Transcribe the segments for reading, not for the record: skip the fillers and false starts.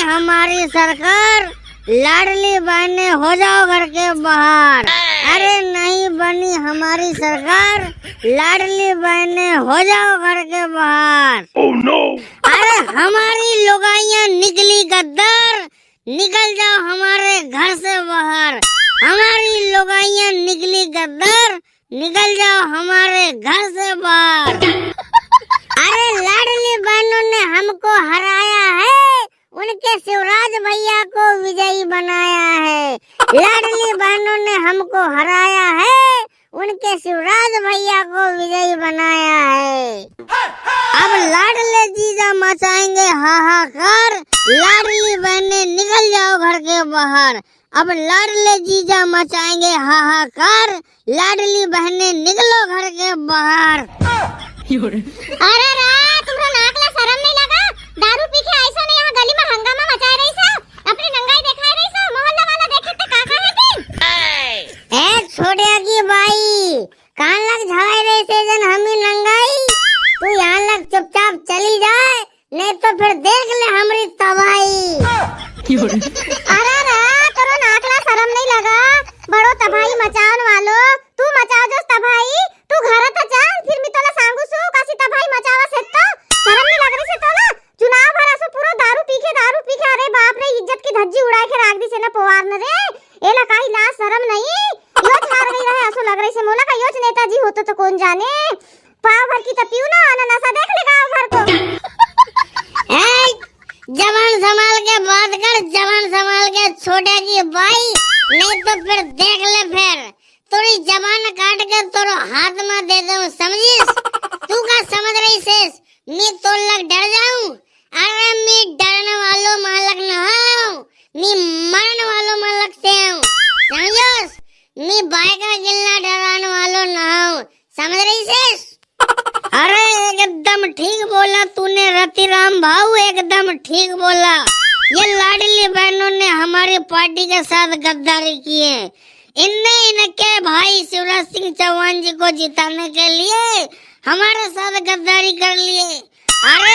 हमारी सरकार, लाडली बहने हो जाओ घर के बाहर। अरे नहीं बनी हमारी सरकार, लाडली बहने हो जाओ घर के बाहर। Oh no! अरे हमारी लुगाइयाँ निकली गद्दार, निकल जाओ हमारे घर से बाहर। हमारी लुगाइयाँ निकली गद्दार, निकल जाओ हमारे घर से बाहर। अरे लाडली बहनों ने हमको हराया है, उनके शिवराज भैया को विजयी बनाया है। लाडली बहनों ने हमको हराया है, उनके शिवराज भैया को विजयी बनाया है। अब लाडले जीजा मचाएंगे हाहाकार, लाडली बहने निकल जाओ घर के बाहर। अब लाडले जीजा मचाएंगे हाहाकार, लाडली बहने निकलो घर के बाहर। अरे तुम्हारा नाकला शर्म नहीं लगा? दारू पी के ऐसा नहीं यहाँ गली में हंगामा मचा रही सा, अपनी नंगाई दिखा रही सा, मोहल्ला वाला देखे तो काका है तुम? ए छोड़िया की बाई, कान लग झड़ाई रही से जन हमी नंगाई। तू यहाँ लग चुपचाप चली जाए, नहीं तो फिर देख ले हमारी तबाही। अरे तेरो नाकला शर्म नहीं लगा? बड़ो तबाही मचावन वालो, तू मचाओ जो तबाही, तू घर तो चल, फिर मी तोला सांगू सु कासी तबाही मचावा से तो शर्म नहीं लग रही से तोला? चुनाव भरा सो पूरा दारू पी के, अरे बाप रे, इज्जत की धज्जी उड़ा के राख दी से ना पोवार न रे। एला काई लाज शर्म नहीं, यो छाड़ गई रहे असो लग रही से मोला का योच नेताजी होतो तो कौन जाने। पाव भर की तपियो ना अनानासा देख ले गांव भर को। जवान संभाल के बात कर, जवान संभाल के छोटे की बाई, नहीं तो फिर देख ले फिर थोड़ी जबान काट के तोरो हाथ में दे दूं, समझिस? तू का समझ रही सेस? मैं तो लग डर जाऊं? अरे मैं डरने वालों मालक न हूं, मैं मरने वालों मालक से हूं, समझोस? मैं बाई का गिल्ला डराने वालों न हूं, समझ रही सेस? अरे एकदम ठीक बोला तूने रतिराम भाऊ, एकदम ठीक बोला। ये लाडली बहनों ने हमारी पार्टी के साथ गद्दारी की है। इनके भाई शिवराज सिंह चौहान जी को जिताने के लिए हमारे साथ गद्दारी कर लिए। अरे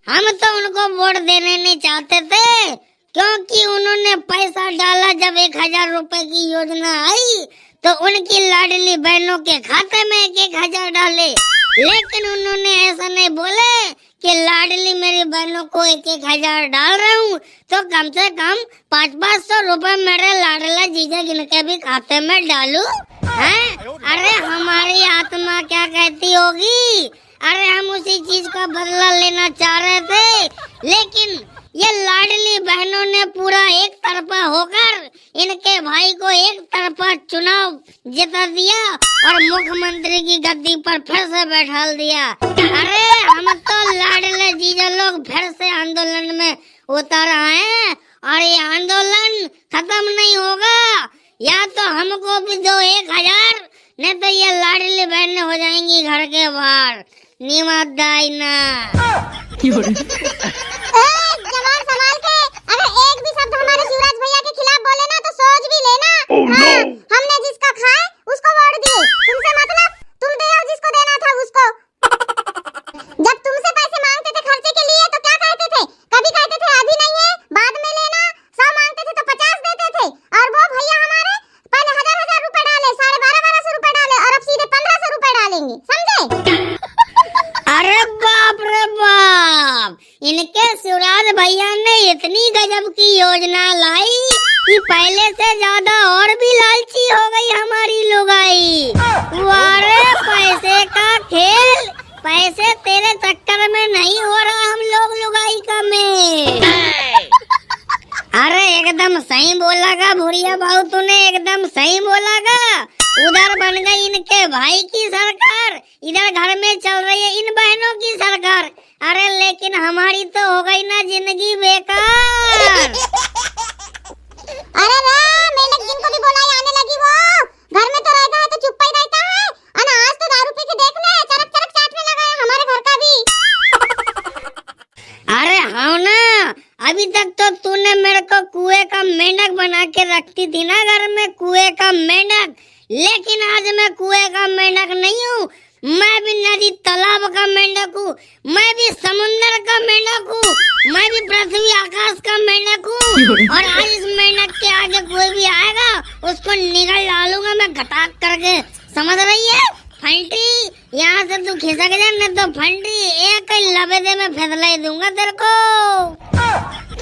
हम तो उनको वोट देने नहीं चाहते थे, क्योंकि उन्होंने पैसा डाला जब 1000 रुपए की योजना आई तो उनकी लाडली बहनों के खाते में 1000 डाले। लेकिन उन्होंने ऐसा नहीं बोले कि लाडली मेरी बहनों को 1000 डाल रहा हूँ तो कम से कम 500 रुपए मेरे लाडला जीजा जिनके भी खाते में डालूं, हैं? अरे हमारी आत्मा क्या कहती होगी? अरे हम उसी चीज का बदला लेना चाह रहे थे, लेकिन ये लाडली बहनों ने पूरा एक तरफा होकर इनके भाई को एक तरफा चुनाव जिता दिया और मुख्यमंत्री की गद्दी पर फिर से बैठा दिया। अरे हम तो लाडले जीजा लोग फिर से आंदोलन में उतर आए हैं और ये आंदोलन खत्म नहीं होगा। या तो हमको भी दो 1000, नहीं तो ये लाडली बहनें हो जाएंगी घर के बाहर। निमदाई ना। जवान संभाल के, अगर एक भी शब्द हमारे शिवराज भैया के खिलाफ बोले ना तो सोच भी लेना। Oh no! हमने जिसका खाए उसको वोट दिए, तुमसे मतलब तुम दे जिसको देना था उसको। जब तुमसे पैसे मांगते थे खर्चे के लिए तो क्या कहते थे? कभी कहते थे अभी नहीं है, बाद में लेना। 100 मांगते थे तो 50 देते थे, और वो भैया हमारे पहले 1000 रुपए डाले, 1250 रुपए डाले, और अब सीधे 1500 रुपए डालेंगे, समझे? अरे बाप रे बाप, इनके शिवराज भैया ने इतनी गजब की योजना लाई कि पहले से ज्यादा और भी लालची हो गई हमारी लुगाई। वारे पैसे का खेल, पैसे तेरे चक्कर में नहीं हो रहा हम लोग लुगाई का में। अरे एकदम सही बोला गा भूरिया भाऊ, तूने एकदम सही बोला गा। उधर बन गई इनके भाई की सरकार, इधर घर में चल रही है इन बहनों की सरकार। अरे लेकिन हमारी तो हो गई ना जिंदगी बेकार। अरे मेंढक जिनको भी बोलाई आने लगी, वो घर में तो रहता है तो चुप ही रहता है, और आज तो दारू पी के देख ले चरक चरक चाटने लगा है हमारे घर का भी। अरे हाँ ना, अभी तक तो तूने मेरे को कुएं का मेंढक बना के रखती थी ना घर में, कुएं का मेंढक। लेकिन आज मैं कुएं का मेंढक नहीं हूँ, मैं भी नदी तालाब का मेंढक हूँ, मैं भी समुंदर का मेंढक हूँ, मैं भी पृथ्वी आकाश का और आज इस मेंढक के आगे कोई भी आएगा उसको निगल डालूंगा मैं घटाक करके, समझ रही है फंटी? यहाँ से तू खिसक जा, नहीं तो फंटी एक लबेदे में फैसला ही दूंगा तेरे को।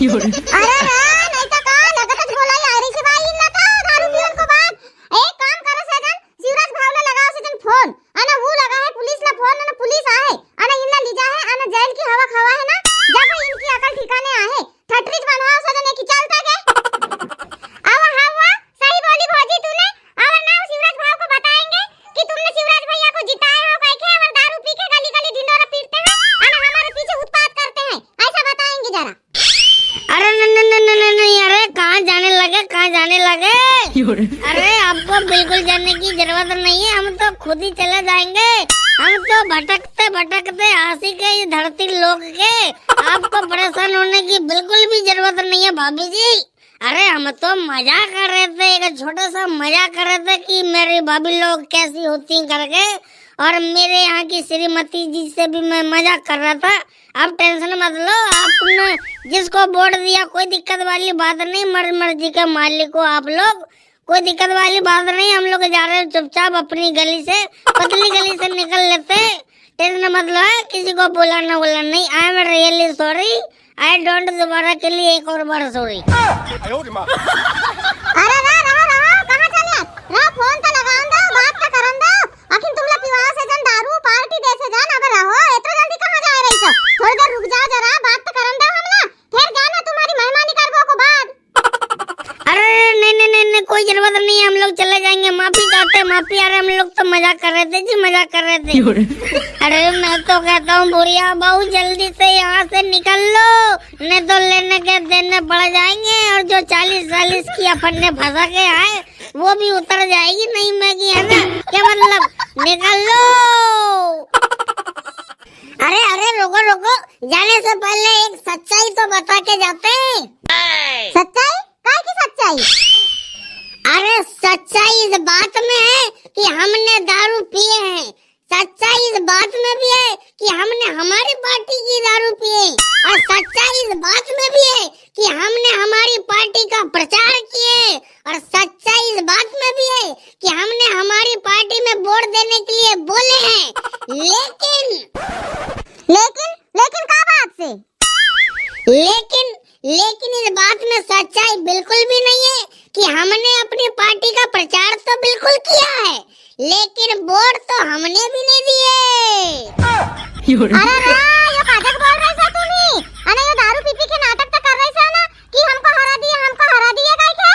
अरे नहीं तो का लगत बोला यार से भाई ना था दारू पियन को बात। एक काम करे सजन शिवराज भाव ने लगाओ सजन फोन अना वो लगा है पुलिस ला फोन अना पुलिस आए अना इनला ली जा है अना जेल की हवा खवा है ना जब इनकी अकल ठिकाने आए ठटरीज बनाओ सजन एक चलता के आवा हवा सही बोली भौजी तूने। और ना शिवराज भाव को बताएंगे कि तुमने शिवराज भैया को जिताया हो कह के और दारू पी के गली गली ढिंडोरा पीटते हैं अना हमारे पीछे उत्पात करते हैं, ऐसा बताएंगे जरा। अरे नहीं, अरे कहाँ जाने लगे? अरे आपको बिल्कुल जाने की जरूरत नहीं है, हम तो खुद ही चले जाएंगे। हम तो भटकते आशिक है इस धरती लोक के, आपको परेशान होने की बिल्कुल भी जरूरत नहीं है भाभी जी। अरे हम तो मजाक कर रहे थे, एक छोटा सा मजाक कर रहे थे कि मेरी भाभी लोग कैसी होती करके, और मेरे यहाँ की श्रीमती जी से भी मैं मजाक कर रहा था। आप टेंशन मत लो, आपने जिसको वोट दिया कोई दिक्कत वाली बात नहीं, मर्जी के मालिक को आप लोग, कोई दिक्कत वाली बात नहीं। हम लोग जा रहे हैं चुपचाप अपनी गली से, पतली गली से निकल लेते, टेंशन मत लो, किसी को बोलना नहीं। I am really sorry, I don't दोबारा के लिए एक और बार सॉरी। अरे रहा कहां चले रहा फोन तो लगाऊं दो बात तो करन दो आखिर तुमला पिवा से जन दारू पार्टी दे से जान अब रहो इतना जल्दी कहां जा रही हो, थोड़ी देर रुक जाओ जरा बात तो करन दो हमला फिर जाना तुम्हारी मेहमानी करबो को बाद। अरे नहीं कोई जरूरत नहीं है, हम लोग चले जाएंगे, माफी चाहते हैं माफी। अरे हम लोग तो मजाक कर रहे थे जी, मजाक कर रहे थे। अरे मैं तो कहता हूँ बुढ़िया बहू जल्दी से यहाँ से निकल लो, नहीं तो लेने के देने पड़ जाएंगे, और जो 40 की अपन ने फंसा के आए वो भी उतर जाएगी नहीं मैं की, है ना? क्या मतलब, निकल लो। अरे रोको, जाने से पहले एक सच्चाई तो बता के जाते हैं। सच्चाई? काय की सच्चाई? अरे सच्चाई इस बात में है कि हमने दारू पिए हैं, सच्चाई इस बात में भी है कि हमने हमारी पार्टी की दारू पिए, और सच्चाई इस बात में भी है कि हमने हमारी पार्टी का प्रचार किए, और सच्चाई इस बात में भी है कि हमने हमारी पार्टी में वोट देने के लिए बोले हैं। लेकिन का बात से? लेकिन इस बात में सच्चाई बिल्कुल भी नहीं है कि हमने अपनी पार्टी का प्रचार तो बिल्कुल किया है, लेकिन वोट तो हमने भी नहीं दिए। अरे ये काजक बोल रहे हो तुम? अरे ये दारू पी के नाटक तो कर रहे हो ना कि हमको हरा दिया काय के?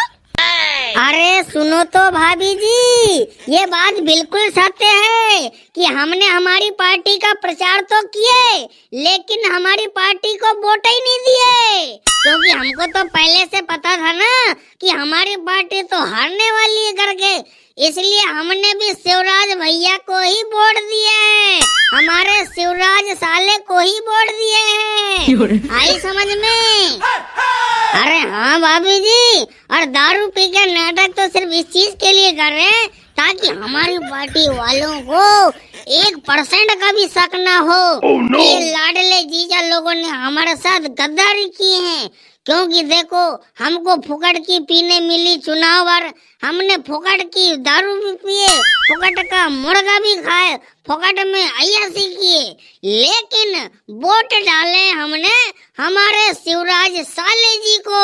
अरे सुनो तो भाभी जी, ये बात बिल्कुल सत्य है कि हमने हमारी पार्टी का प्रचार तो किए, लेकिन हमारी पार्टी को वोट ही नहीं दिए, क्योंकि हमको तो पहले से पता था ना कि हमारी पार्टी तो हारने वाली है करके, इसलिए हमने भी शिवराज भैया को ही वोट दिए हैं, हमारे शिवराज साले को ही वोट दिए हैं। आई समझ में? अरे हाँ भाभी जी, और दारू पी के नाटक तो सिर्फ इस चीज के लिए कर रहे हैं ताकि हमारी पार्टी वालों को 1% का भी शक ना हो कि ये लाडले जीजा लोगों ने हमारे साथ गद्दारी की है, क्योंकि देखो हमको फुकट की पीने मिली चुनाव और हमने फुकट की दारू भी पिए, फुकट का मुर्गा भी खाए, फुकट में अय्यासी किए, लेकिन वोट डाले हमने हमारे शिवराज साले जी को।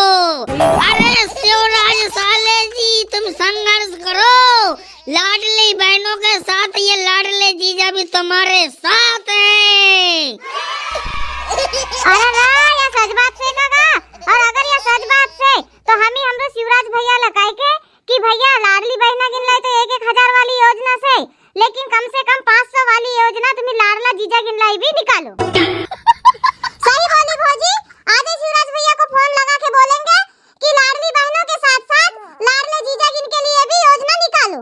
अरे शिवराज साले जी तुम संघर्ष करो, लाडली बहनों के साथ ये लाडले जीजा भी तुम्हारे साथ हैं। अरे ये सच बात से लगा, और अगर ये सच बात से तो हम ही हमरे शिवराज भैया लगाए के कि भैया लाडली बहना गिन लाई तो 1,000 वाली योजना से, लेकिन कम से कम 500 वाली योजना तुम्हें लाडला जीजा गिन लाई भी निकालो। सही बोली भौजी, आज शिवराज भैया को फोन लगा के बोलेंगे कि लाडली बहनों के साथ साथ लाडले जीजा गिन के लिए भी योजना निकालो।